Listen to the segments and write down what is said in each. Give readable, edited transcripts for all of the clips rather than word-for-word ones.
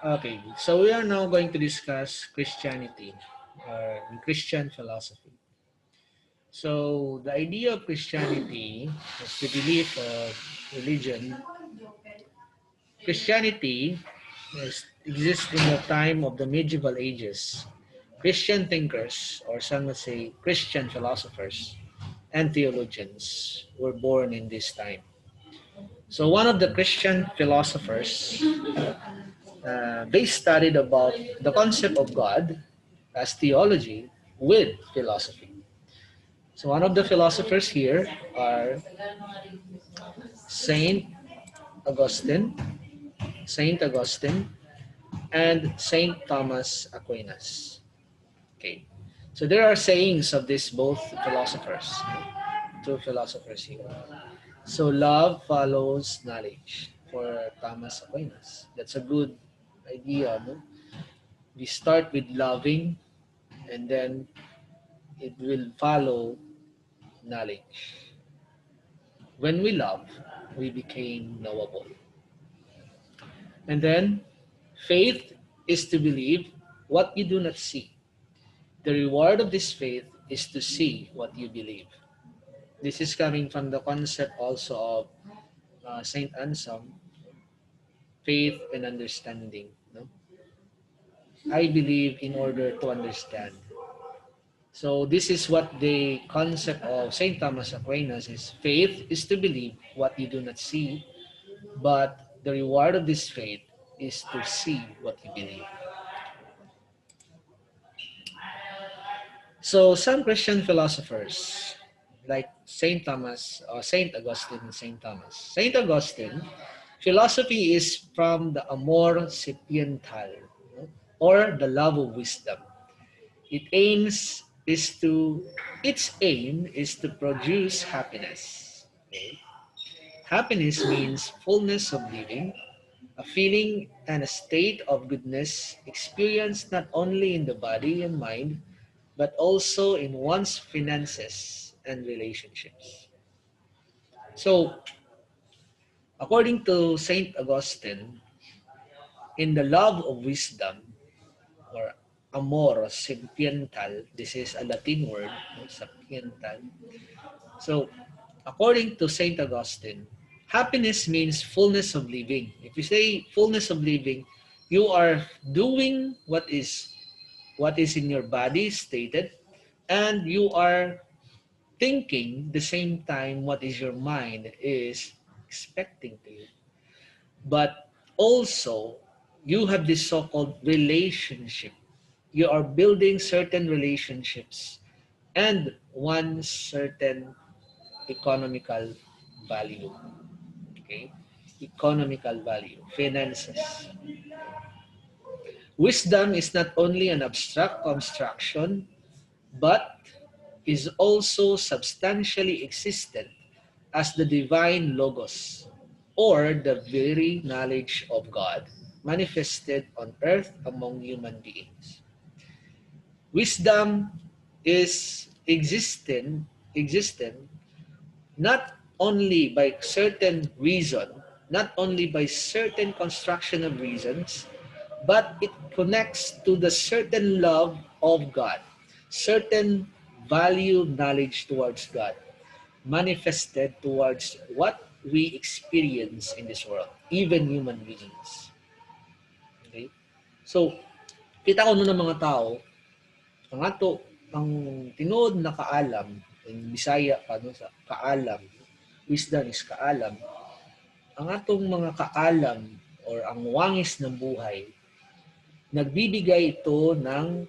Okay, so we are now going to discuss Christianity or Christian philosophy. So the idea of Christianity is the belief of religion. Christianity exists in the time of the medieval ages. Christian thinkers, or some would say Christian philosophers and theologians, were born in this time. So one of the Christian philosophers, they studied about the concept of God as theology with philosophy. So one of the philosophers here are Saint Augustine, Saint Augustine, and Saint Thomas Aquinas. Okay, so there are sayings of these both philosophers, two philosophers here. So love follows knowledge for Thomas Aquinas. That's a good idea, no? We start with loving, and then it will follow knowledge. When we love, we became knowable. And then faith is to believe what you do not see. The reward of this faith is to see what you believe. This is coming from the concept also of Saint Anselm, faith and understanding. No? I believe in order to understand. So this is what the concept of Saint Thomas Aquinas is. Faith is to believe what you do not see, but the reward of this faith is to see what you believe. So some Christian philosophers, like Saint Thomas or Saint Augustine and Saint Thomas. Saint Augustine, philosophy is from the amor sapiental, or the love of wisdom. It aims is to its aim is to produce happiness. Okay? Happiness means fullness of living, a feeling and a state of goodness experienced not only in the body and mind, but also in one's finances and relationships. So, according to Saint Augustine, in the love of wisdom, or amor sapiental, this is a Latin word, no, sapiental. So, according to Saint Augustine, happiness means fullness of living. If you say fullness of living, you are doing what is in your body stated, and you are thinking the same time what is your mind is expecting to you. But also, you have this so-called relationship. You are building certain relationships and one certain economical value. Okay? Economical value, finances. Wisdom is not only an abstract construction, but is also substantially existent as the divine logos, or the very knowledge of God manifested on earth among human beings. Wisdom is existent not only by certain reason, not only by certain construction of reasons, but it connects to the certain love of God, certain value knowledge towards God, manifested towards what we experience in this world, even human beings. Okay? So, kita ko nun ng mga tao, ang ato, ang tinuod na kaalam, in Bisaya pa, no, sa kaalam, wisdom is kaalam, ang atong mga kaalam or ang wangis ng buhay, nagbibigay ito ng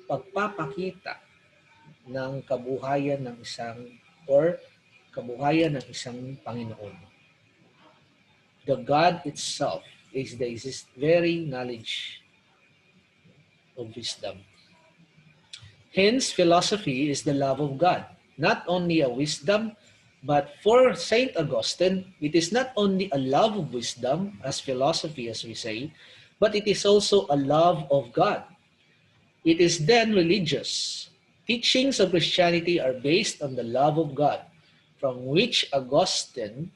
pagpapakita ng kabuhayan ng isang or kabuhayan ng isang Panginoon. The God itself is the very knowledge of wisdom. Hence, philosophy is the love of God, not only a wisdom, but for Saint Augustine, it is not only a love of wisdom, as philosophy as we say, but it is also a love of God. It is then religious. Teachings of Christianity are based on the love of God, from which Augustine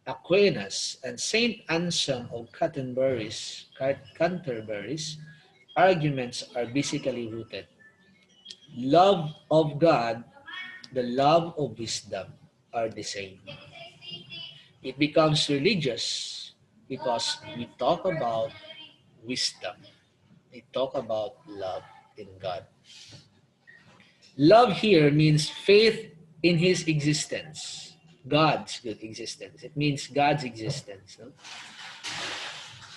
Aquinas and Saint Anselm of Canterbury's arguments are basically rooted. Love of God, the love of wisdom are the same. It becomes religious because we talk about wisdom. We talk about love in God. Love here means faith in His existence, God's good existence. It means God's existence, no?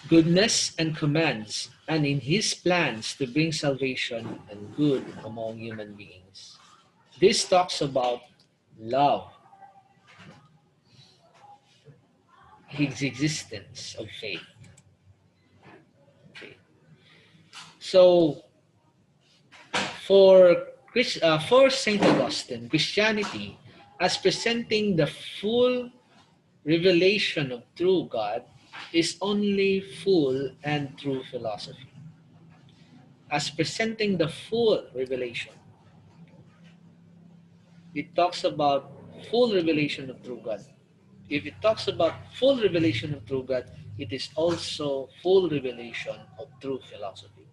Goodness and commands, and in His plans to bring salvation and good among human beings. This talks about love, His existence of faith. Okay. So, for Saint Augustine, Christianity, as presenting the full revelation of true God, is only full and true philosophy. As presenting the full revelation, it talks about full revelation of true God. If it talks about full revelation of true God, it is also full revelation of true philosophy.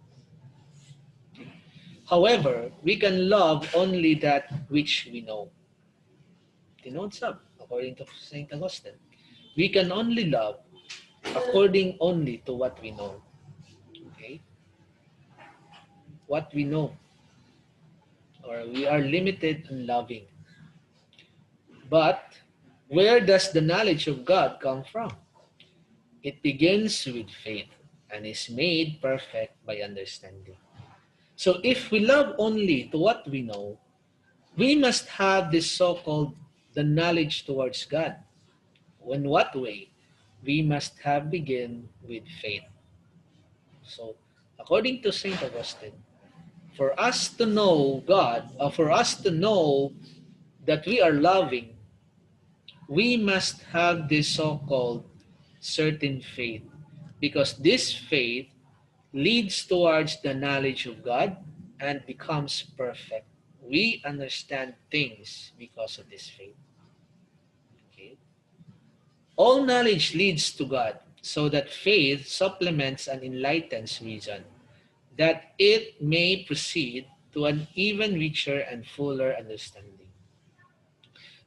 However, we can love only that which we know. Denotes up, according to St. Augustine. We can only love according only to what we know. Okay? What we know. Or we are limited in loving. But where does the knowledge of God come from? It begins with faith and is made perfect by understanding. So if we love only to what we know, we must have this so-called the knowledge towards God. In what way? We must have begin with faith. So, according to St. Augustine, for us to know God, or for us to know that we are loving, we must have this so-called certain faith. Because this faith leads towards the knowledge of God and becomes perfect. We understand things because of this faith. Okay? All knowledge leads to God, so that faith supplements and enlightens reason, that it may proceed to an even richer and fuller understanding.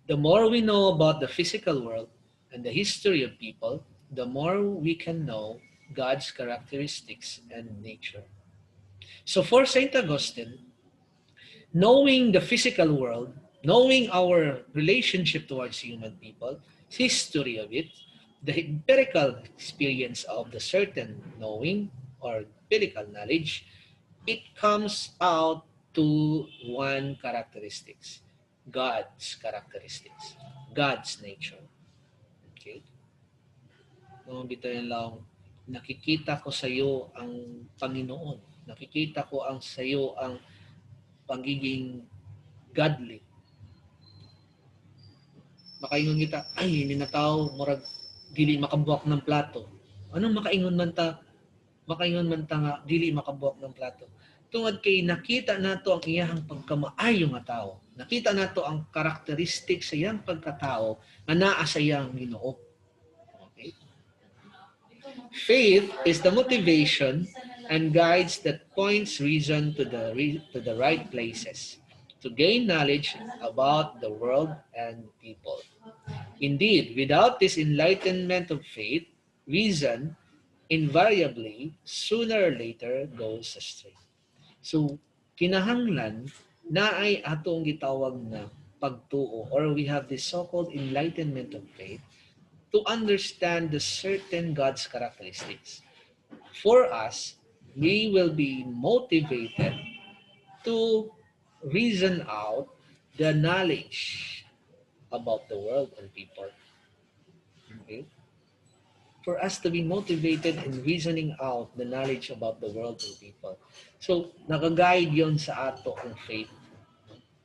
The more we know about the physical world and the history of people, the more we can know God's characteristics and nature. So for St. Augustine, knowing the physical world, knowing our relationship towards human people, history of it, the empirical experience of the certain knowing or empirical knowledge, it comes out to one characteristics, God's characteristics, God's nature. Okay? Kung bitayin lang, nakikita ko sa iyo ang Panginoon. Nakikita ko ang sa iyo ang pagiging godly. Makaingon kita, ay, ninataw, murag, dili makabuak ng plato. Anong makaingon man ta? Makaingon man ta nga, dili makabuak ng plato. Tungod kay nakita nato ang iyahang pagkamaayo nga tao. Nakita nato ang karakteristik sa iyang pagkatao na naa sa iyang Ginoo. Okay? Faith is the motivation and guides that points reason to the right places to gain knowledge about the world and people. Indeed, without this enlightenment of faith, reason invariably, sooner or later, goes astray. So, kinahanglan na ay atong gitawag na pagtuo, or we have this so-called enlightenment of faith to understand the certain God's characteristics. For us, we will be motivated to reason out the knowledge about the world and people. Okay? For us to be motivated in reasoning out the knowledge about the world and people. So, nakaguide yon sa ato ang faith.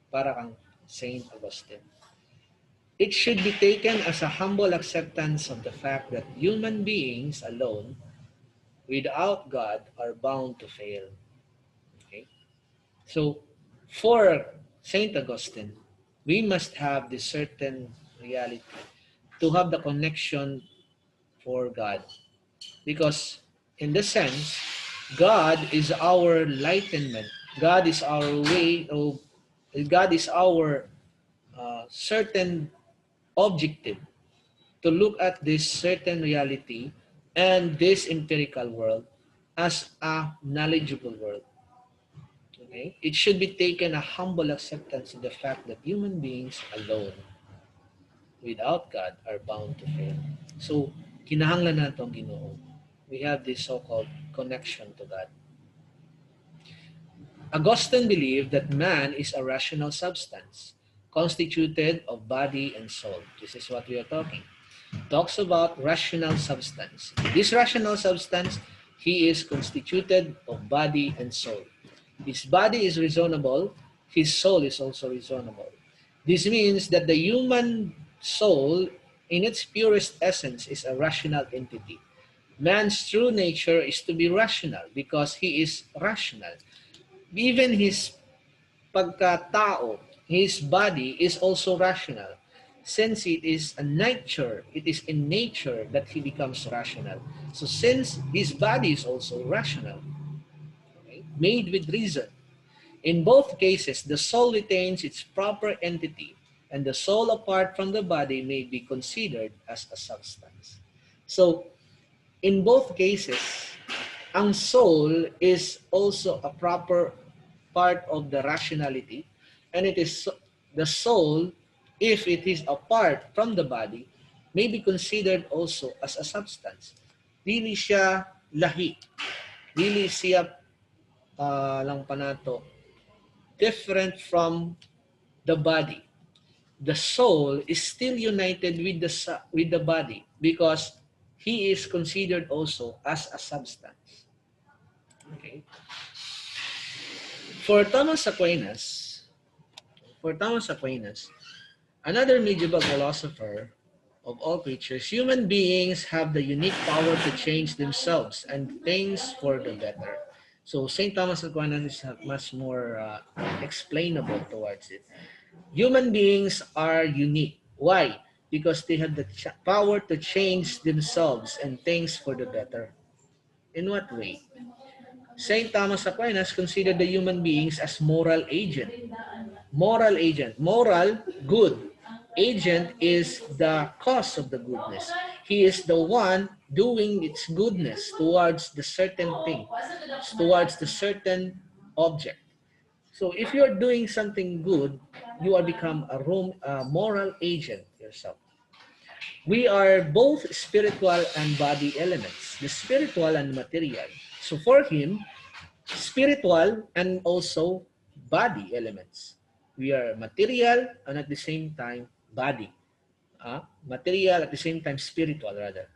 Para kang Saint Augustine. It should be taken as a humble acceptance of the fact that human beings alone, without God, are bound to fail. Okay? So, for Saint Augustine, we must have this certain reality to have the connection for God. Because in the sense, God is our enlightenment. God is our way of, God is our certain objective to look at this certain reality and this empirical world as a knowledgeable world. Okay? It should be taken a humble acceptance in the fact that human beings alone, without God, are bound to fail. So, kinahanglan nato ang Ginoo. We have this so-called connection to God. Augustine believed that man is a rational substance constituted of body and soul. This is what we are talking. Talks about rational substance. This rational substance, he is constituted of body and soul. His body is reasonable, his soul is also reasonable. This means that the human soul, in its purest essence, is a rational entity. Man's true nature is to be rational because he is rational. Even his pagkatao, his body is also rational. Since it is a nature, it is in nature that he becomes rational. So since his body is also rational, okay, made with reason, in both cases, the soul retains its proper entity, and the soul apart from the body may be considered as a substance. So, in both cases, ang soul is also a proper part of the rationality, and it is the soul, if it is apart from the body, may be considered also as a substance. Dili siya lahi, dili siya lang panato, different from the body. The soul is still united with the body because he is considered also as a substance. Okay. For Thomas Aquinas, for Thomas Aquinas, another medieval philosopher of all creatures, human beings have the unique power to change themselves and things for the better. So St. Thomas Aquinas is much more explainable towards it. Human beings are unique. Why? Because they have the power to change themselves and things for the better. In what way? St. Thomas Aquinas considered the human beings as moral agent. Moral agent. Moral, good. Agent is the cause of the goodness. He is the one doing its goodness towards the certain thing, towards the certain object. So if you're doing something good, you are become a moral agent yourself. We are both spiritual and body elements, the spiritual and material. So for him, spiritual and also body elements. We are material and at the same time body. Material at the same time spiritual rather.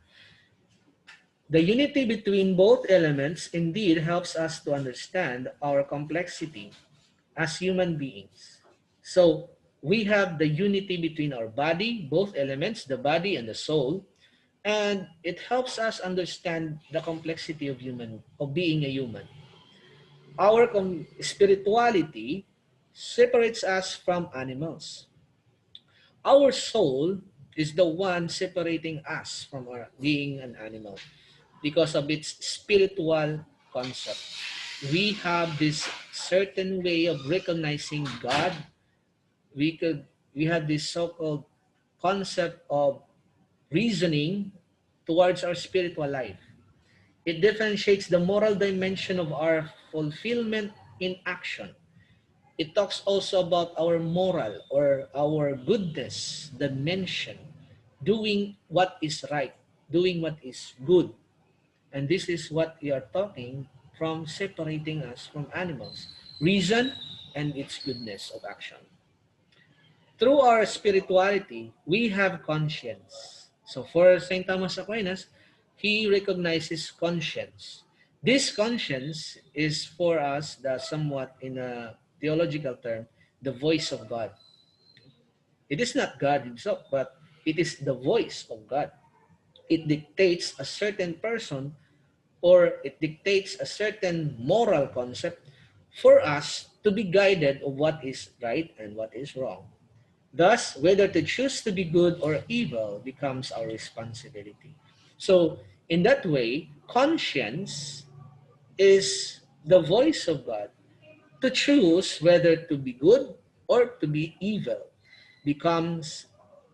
The unity between both elements indeed helps us to understand our complexity as human beings. So we have the unity between our body, both elements, the body and the soul, and it helps us understand the complexity of being a human. Our spirituality separates us from animals. Our soul is the one separating us from our being an animal because of its spiritual concept. We have this certain way of recognizing God. We have this so-called concept of reasoning towards our spiritual life. It differentiates the moral dimension of our fulfillment in action. It talks also about our moral or our goodness dimension, doing what is right, doing what is good. And this is what we are talking from separating us from animals. Reason and its goodness of action. Through our spirituality, we have conscience. So for St. Thomas Aquinas, he recognizes conscience. This conscience is for us the somewhat in a theological term, the voice of God. It is not God himself, but it is the voice of God. It dictates a certain person or it dictates a certain moral concept for us to be guided of what is right and what is wrong. Thus, whether to choose to be good or evil becomes our responsibility. So, in that way, conscience is the voice of God to choose whether to be good or to be evil becomes,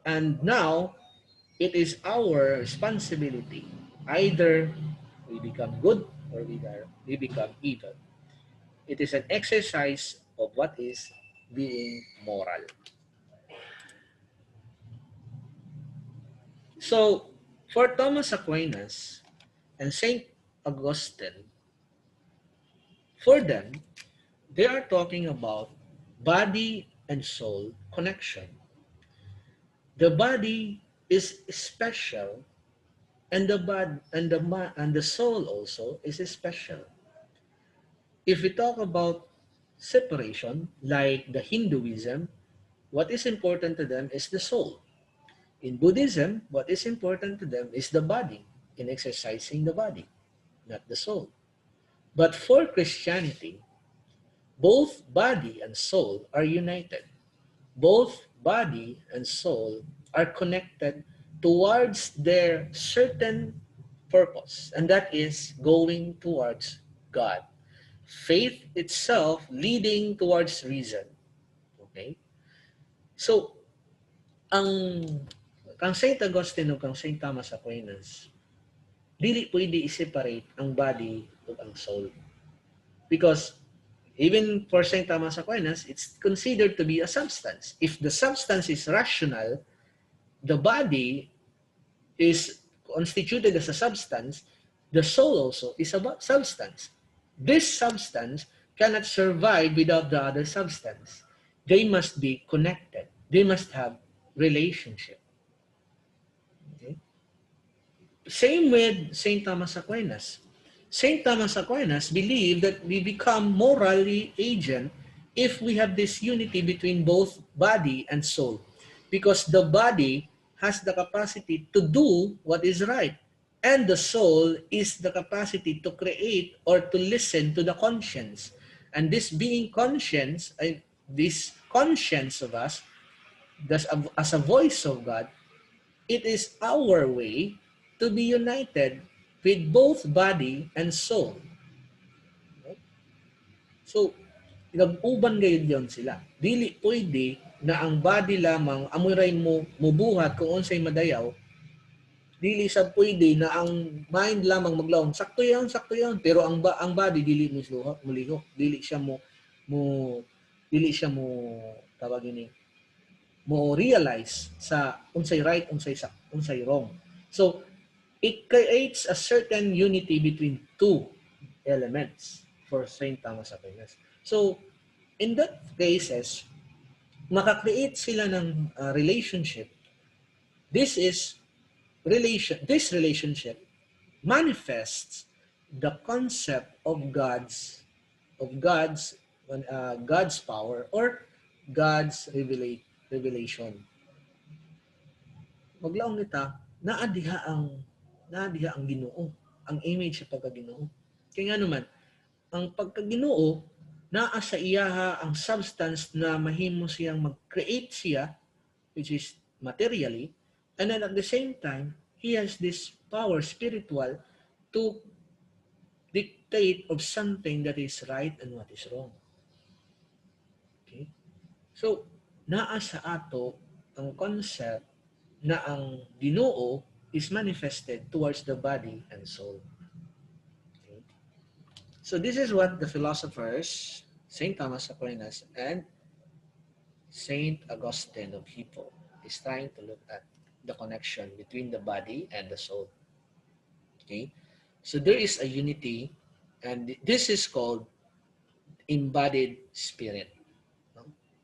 and now it is our responsibility. Either we become good or we become evil. It is an exercise of what is being moral. So, for Thomas Aquinas and Saint Augustine, for them, they are talking about body and soul connection. The body is special, and the soul also is special. If we talk about separation, like the Hinduism, what is important to them is the soul. In Buddhism, what is important to them is the body, in exercising the body, not the soul. But for Christianity, both body and soul are united. Both body and soul are connected towards their certain purpose, and that is going towards God. Faith itself leading towards reason. Okay? So, ang kang Saint Augustine o kang Saint Thomas Aquinas, dili pwede i-separate ang body o ang soul. Because even for Saint Thomas Aquinas, it's considered to be a substance. If the substance is rational, the body is constituted as a substance, the soul also is a substance. This substance cannot survive without the other substance. They must be connected. They must have relationship. Okay? Same with St. Thomas Aquinas. St. Thomas Aquinas believed that we become morally agent if we have this unity between both body and soul. Because the body has the capacity to do what is right. And the soul is the capacity to create or to listen to the conscience. And this being conscience, this conscience of us, as a voice of God, it is our way to be united with both body and soul. So, nag-uban gayud yon sila. Dili pwede na ang body lamang amuray mo mubuhat kung unsay madayaw. Dili sa pwede na ang mind lamang maglawom. Sakto yan. Pero ang body dili mo mulihok. Mo dili siya mo tawag ini mo realize sa unsay right, unsay wrong. So, it creates a certain unity between two elements for Saint Thomas Aquinas. So, in that cases, makakreate sila ng relationship. This relationship manifests the concept of God's power or God's revelation. Maglaong nita, naadiha ang Ginoo, ang image sa pagkaginoo. Kaya nga naman, ang pagkaginoo, naa sa iyaha ang substance na mahimo siyang mag-create siya, which is materially, and then at the same time, He has this power, spiritual, to dictate of something that is right and what is wrong. Okay? So, naa sa ato ang concept na ang Ginoo is manifested towards the body and soul. Okay? So this is what the philosophers, Saint Thomas Aquinas and Saint Augustine of Hippo, is trying to look at the connection between the body and the soul. Okay? So there is a unity, and this is called embodied spirit.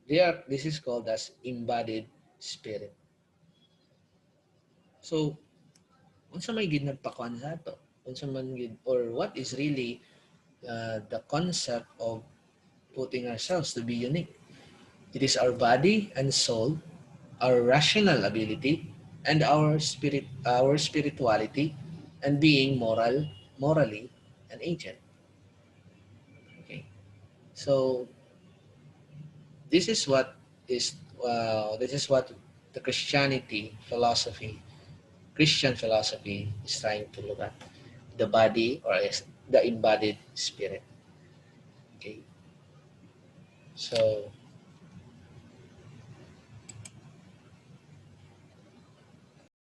This is called as embodied spirit. So, unsa may gid nagpakuan sa ato? Unsa man gid, or what is really the concept of putting ourselves to be unique? It is our body and soul, our rational ability, and our spirituality, and being morally an agent. Okay. So, this is what is this is what the Christian philosophy is trying to look at: the body, or the embodied spirit. Okay, so